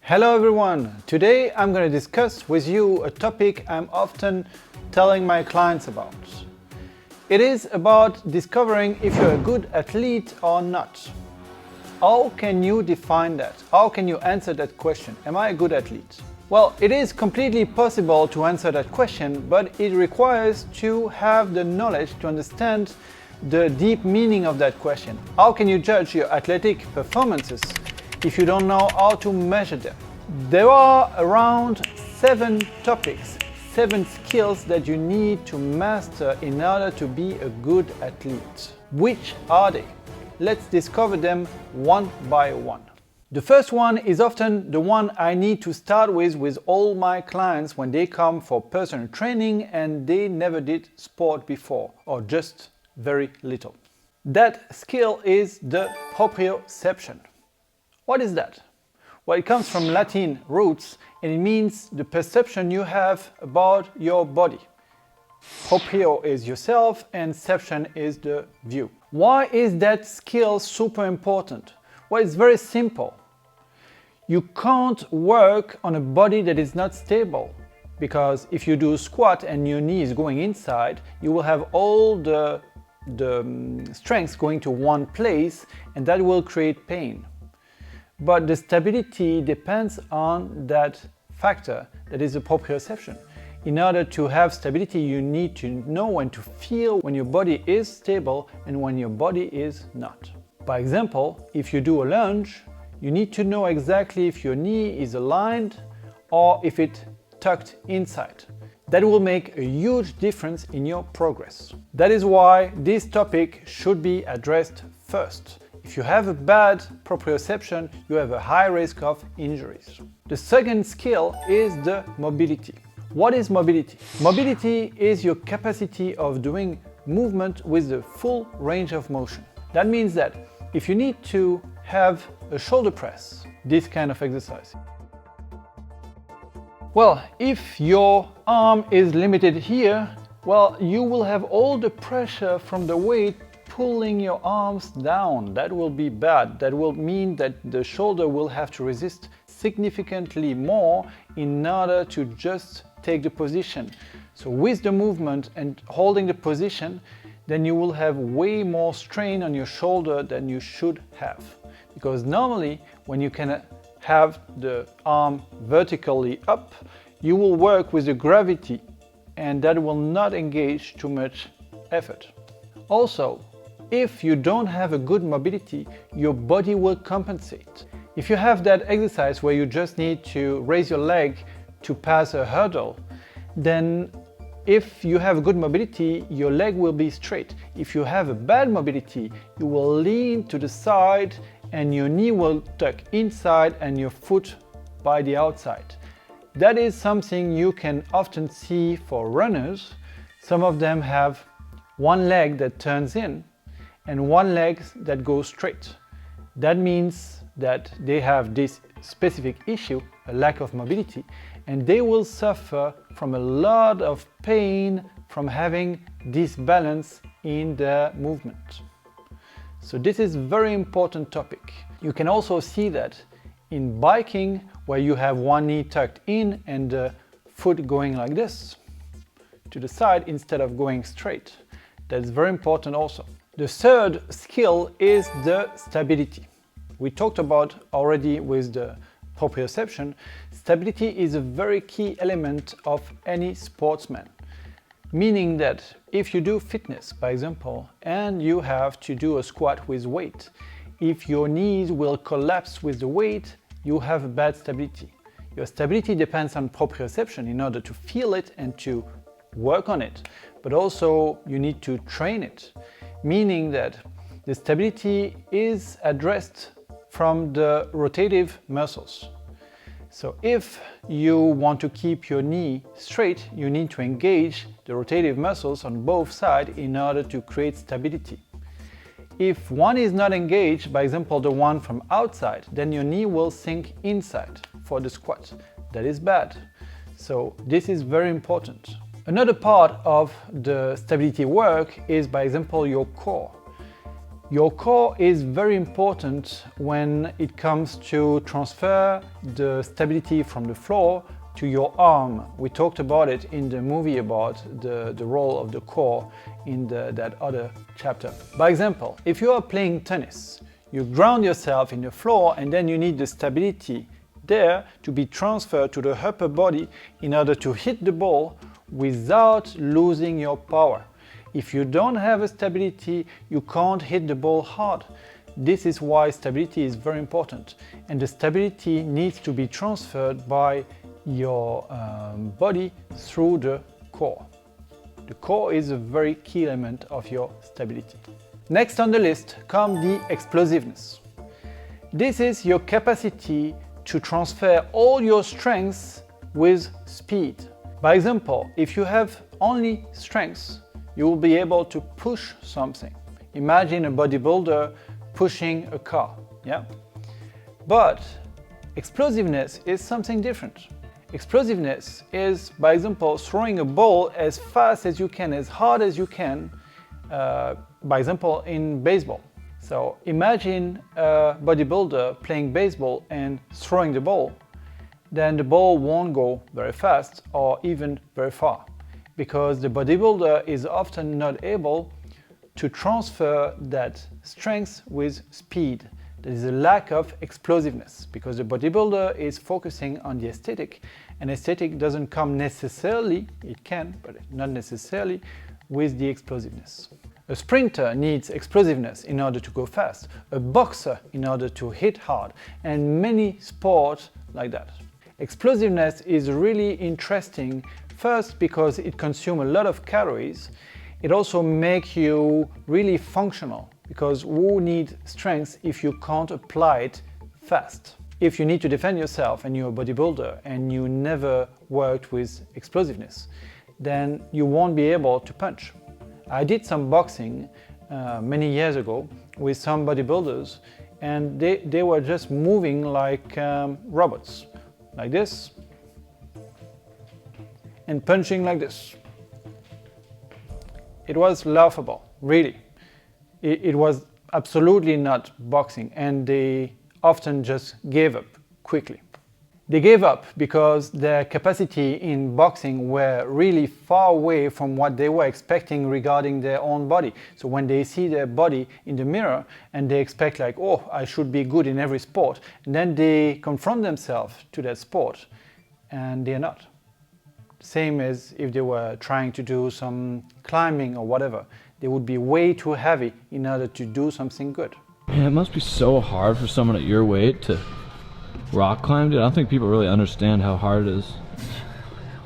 Hello everyone! Today I'm going to discuss with you a topic I'm often telling my clients about. It is about discovering if you're a good athlete or not. How can you define that? How can you answer that question? Am I a good athlete? Well, it is completely possible to answer that question, but it requires to have the knowledge to understand the deep meaning of that question. How can you judge your athletic performances if you don't know how to measure them? There are around 7 topics, 7 skills that you need to master in order to be a good athlete. Which are they? Let's discover them one by one. The first one is often the one I need to start with all my clients when they come for personal training and they never did sport before, or just very little. That skill is the proprioception. What is that? Well, it comes from Latin roots and it means the perception you have about your body. Proprio is yourself and ception is the view. Why is that skill super important? Well, it's very simple. You can't work on a body that is not stable, because if you do a squat and your knee is going inside, you will have all the strength going to one place and that will create pain. But the stability depends on that factor, that is the proprioception. In order to have stability, you need to know and to feel when your body is stable and when your body is not. By example, if you do a lunge, you need to know exactly if your knee is aligned or if it's tucked inside. That will make a huge difference in your progress. That is why this topic should be addressed first. If you have a bad proprioception, you have a high risk of injuries. The second skill is the mobility. What is mobility? Mobility is your capacity of doing movement with the full range of motion. That means that if you need to have a shoulder press, this kind of exercise, well, if your arm is limited here, well, you will have all the pressure from the weight pulling your arms down. That will be bad. That will mean that the shoulder will have to resist significantly more in order to just take the position. So with the movement and holding the position, then you will have way more strain on your shoulder than you should have. Because normally when you can have the arm vertically up, you will work with the gravity and that will not engage too much effort. Also, if you don't have a good mobility, your body will compensate. If you have that exercise where you just need to raise your leg to pass a hurdle, then if you have good mobility, your leg will be straight. If you have a bad mobility, you will lean to the side and your knee will tuck inside and your foot by the outside. That is something you can often see for runners. Some of them have one leg that turns in and one leg that goes straight. That means that they have this specific issue, a lack of mobility, and they will suffer from a lot of pain from having this balance in their movement. So this is a very important topic. You can also see that in biking, where you have one knee tucked in and the foot going like this to the side instead of going straight. That's very important also. The third skill is the stability. We talked about already with the proprioception. Stability is a very key element of any sportsman. Meaning that if you do fitness, by example, and you have to do a squat with weight, if your knees will collapse with the weight, you have a bad stability. Your stability depends on proprioception in order to feel it and to work on it, but also you need to train it. Meaning that the stability is addressed from the rotative muscles. So if you want to keep your knee straight, you need to engage the rotative muscles on both sides in order to create stability. If one is not engaged, by example the one from outside, then your knee will sink inside for the squat. That is bad. So this is very important. Another part of the stability work is, by example, your core. Your core is very important when it comes to transfer the stability from the floor to your arm. We talked about it in the movie about the role of the core in that other chapter. By example, if you are playing tennis, you ground yourself in the floor and then you need the stability there to be transferred to the upper body in order to hit the ball without losing your power. If you don't have a stability, you can't hit the ball hard. This is why stability is very important. And the stability needs to be transferred by your body through the core. The core is a very key element of your stability. Next on the list comes the explosiveness. This is your capacity to transfer all your strengths with speed. By example, if you have only strengths, you will be able to push something. Imagine a bodybuilder pushing a car, yeah? But explosiveness is something different. Explosiveness is, by example, throwing a ball as fast as you can, as hard as you can, by example, in baseball. So imagine a bodybuilder playing baseball and throwing the ball, then the ball won't go very fast or even very far, because the bodybuilder is often not able to transfer that strength with speed. There is a lack of explosiveness because the bodybuilder is focusing on the aesthetic, and aesthetic doesn't come necessarily, it can, but not necessarily, with the explosiveness. A sprinter needs explosiveness in order to go fast, a boxer in order to hit hard, and many sports like that. Explosiveness is really interesting, first because it consumes a lot of calories. It also makes you really functional, because who needs strength if you can't apply it fast? If you need to defend yourself and you're a bodybuilder and you never worked with explosiveness, then you won't be able to punch. I did some boxing many years ago with some bodybuilders, and they were just moving like robots, like this, and punching like this. It was laughable, really. It was absolutely not boxing, and they often just gave up quickly. They gave up because their capacity in boxing were really far away from what they were expecting regarding their own body. So when they see their body in the mirror and they expect like, oh, I should be good in every sport, and then they confront themselves to that sport and they're not. Same as if they were trying to do some climbing or whatever. They would be way too heavy in order to do something good. Man, it must be so hard for someone at your weight to rock climb, dude. I don't think people really understand how hard it is.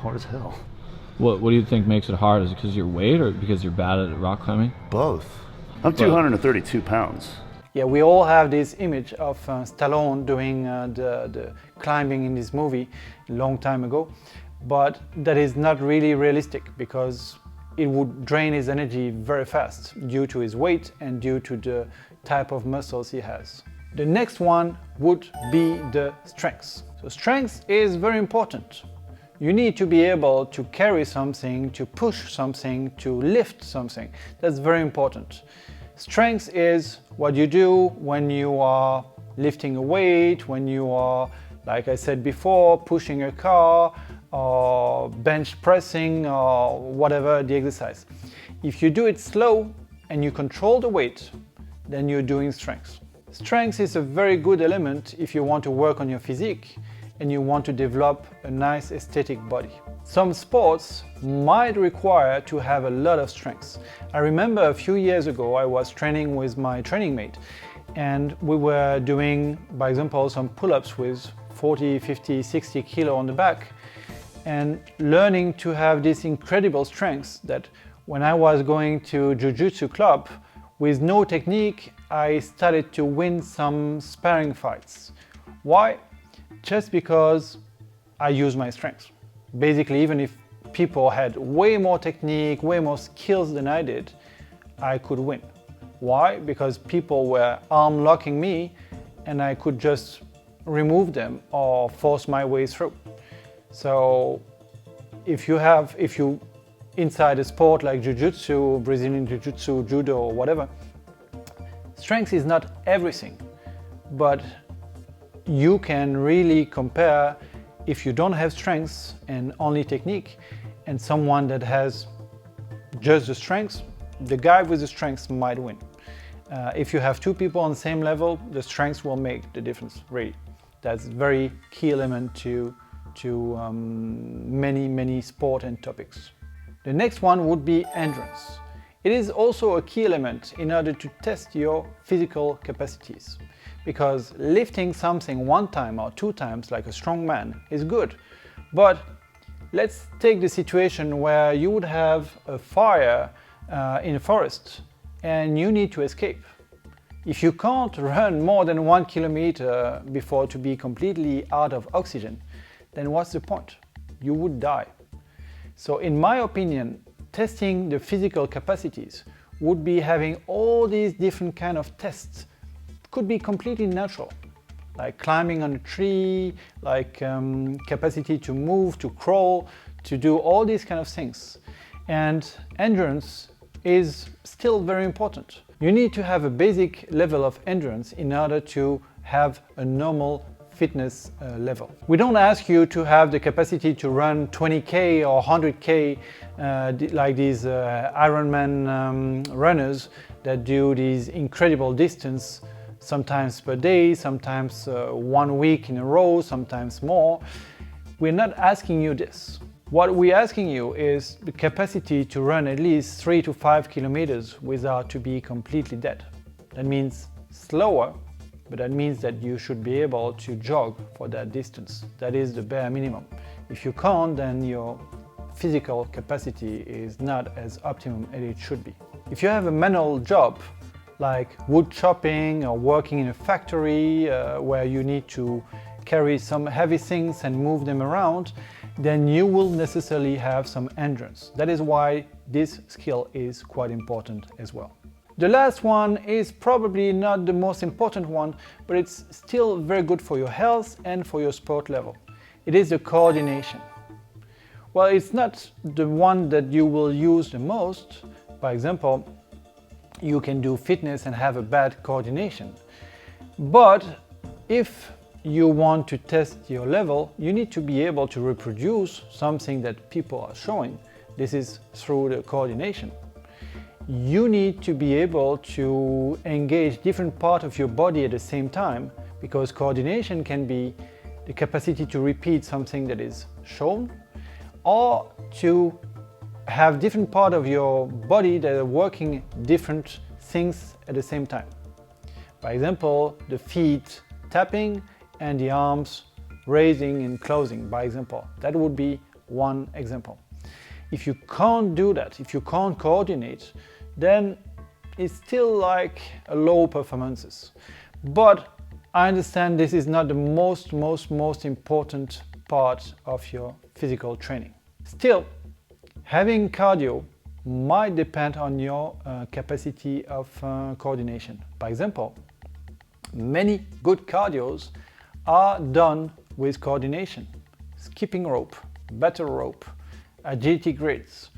Hard as hell. What do you think makes it hard? Is it because of your weight or because you're bad at rock climbing? Both. I'm 232 pounds. Yeah, we all have this image of Stallone doing the climbing in this movie a long time ago, but that is not really realistic because it would drain his energy very fast due to his weight and due to the type of muscles he has. The next one would be the strength. So strength is very important. You need to be able to carry something, to push something, to lift something. That's very important. Strength is what you do when you are lifting a weight, when you are, like I said before, pushing a car, or bench pressing, or whatever the exercise. If you do it slow and you control the weight, then you're doing strength. Strength is a very good element if you want to work on your physique and you want to develop a nice aesthetic body. Some sports might require to have a lot of strength. I remember a few years ago I was training with my training mate and we were doing, by example, some pull-ups with 40, 50, 60 kilo on the back and learning to have this incredible strength that when I was going to jiu-jitsu club with no technique, I started to win some sparring fights. Why? Just because I use my strengths. Basically, even if people had way more technique, way more skills than I did, I could win. Why? Because people were arm locking me and I could just remove them or force my way through. So if you inside a sport like jiu-jitsu, Brazilian jiu-jitsu, judo or whatever, Strength is not everything, but you can really compare if you don't have strength and only technique and someone that has just the strength. The guy with the strength might win. If you have two people on the same level, the strength will make the difference, really. That's a very key element to many sport and topics. The next one would be endurance. It is also a key element in order to test your physical capacities, because lifting something one time or two times like a strong man is good. But let's take the situation where you would have a fire in a forest and you need to escape. If you can't run more than 1 kilometer before to be completely out of oxygen, then what's the point? You would die. So in my opinion, testing the physical capacities would be having all these different kind of tests. Could be completely natural, like climbing on a tree, like capacity to move, to crawl, to do all these kind of things. And endurance is still very important. You need to have a basic level of endurance in order to have a normal fitness level. We don't ask you to have the capacity to run 20k or 100k like these Ironman runners that do these incredible distance, sometimes per day, sometimes 1 week in a row, sometimes more. We're not asking you this. What we're asking you is the capacity to run at least 3 to 5 kilometers without to be completely dead. That means slower, but that means that you should be able to jog for that distance. That is the bare minimum. If you can't, then your physical capacity is not as optimum as it should be. If you have a manual job, like wood chopping or working in a factory where you need to carry some heavy things and move them around, then you will necessarily have some endurance. That is why this skill is quite important as well. The last one is probably not the most important one, but it's still very good for your health and for your sport level. It is the coordination. Well, it's not the one that you will use the most. For example, you can do fitness and have a bad coordination. But if you want to test your level, you need to be able to reproduce something that people are showing. This is through the coordination. You need to be able to engage different parts of your body at the same time, because coordination can be the capacity to repeat something that is shown, or to have different parts of your body that are working different things at the same time. For example, the feet tapping and the arms raising and closing, by example. That would be one example. If you can't do that, if you can't coordinate, then it's still like a low performances. But I understand this is not the most important part of your physical training. Still, having cardio might depend on your capacity of coordination. For example, many good cardios are done with coordination. Skipping rope, battle rope, agility grids,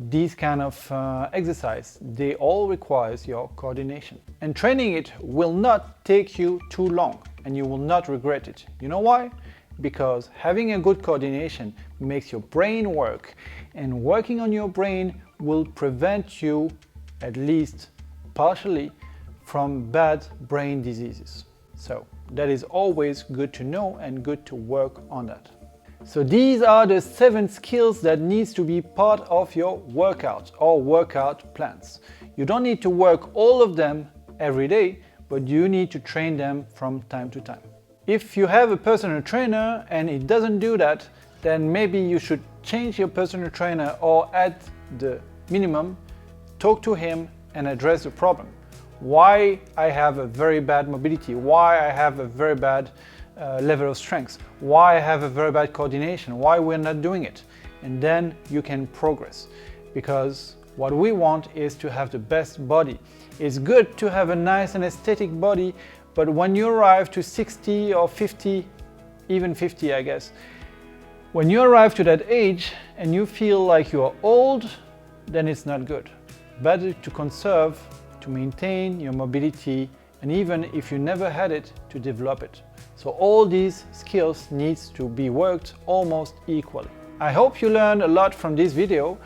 these kind of exercise, they all require your coordination. And training it will not take you too long and you will not regret it. You know why? Because having a good coordination makes your brain work, and working on your brain will prevent you, at least partially, from bad brain diseases. So that is always good to know and good to work on that. So these are the 7 skills that needs to be part of your workout or workout plans. You don't need to work all of them every day, but you need to train them from time to time. If you have a personal trainer and it doesn't do that, then maybe you should change your personal trainer, or at the minimum, talk to him and address the problem. Why I have a very bad mobility, why I have a very bad level of strength, why I have a very bad coordination, why we're not doing it. And then you can progress, because what we want is to have the best body. It's good to have a nice and aesthetic body, but when you arrive to 60 or 50, even 50 I guess, when you arrive to that age and you feel like you are old, then it's not good. Better to conserve to maintain your mobility, and even if you never had it, to develop it. So all these skills needs to be worked almost equally. I hope you learned a lot from this video.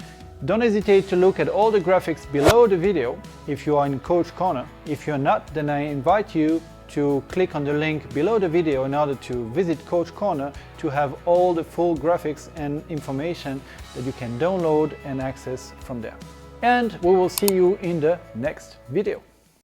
Don't hesitate to look at all the graphics below the video if you are in Coach Corner. If you're not, then I invite you to click on the link below the video in order to visit Coach Corner to have all the full graphics and information that you can download and access from there. And we will see you in the next video.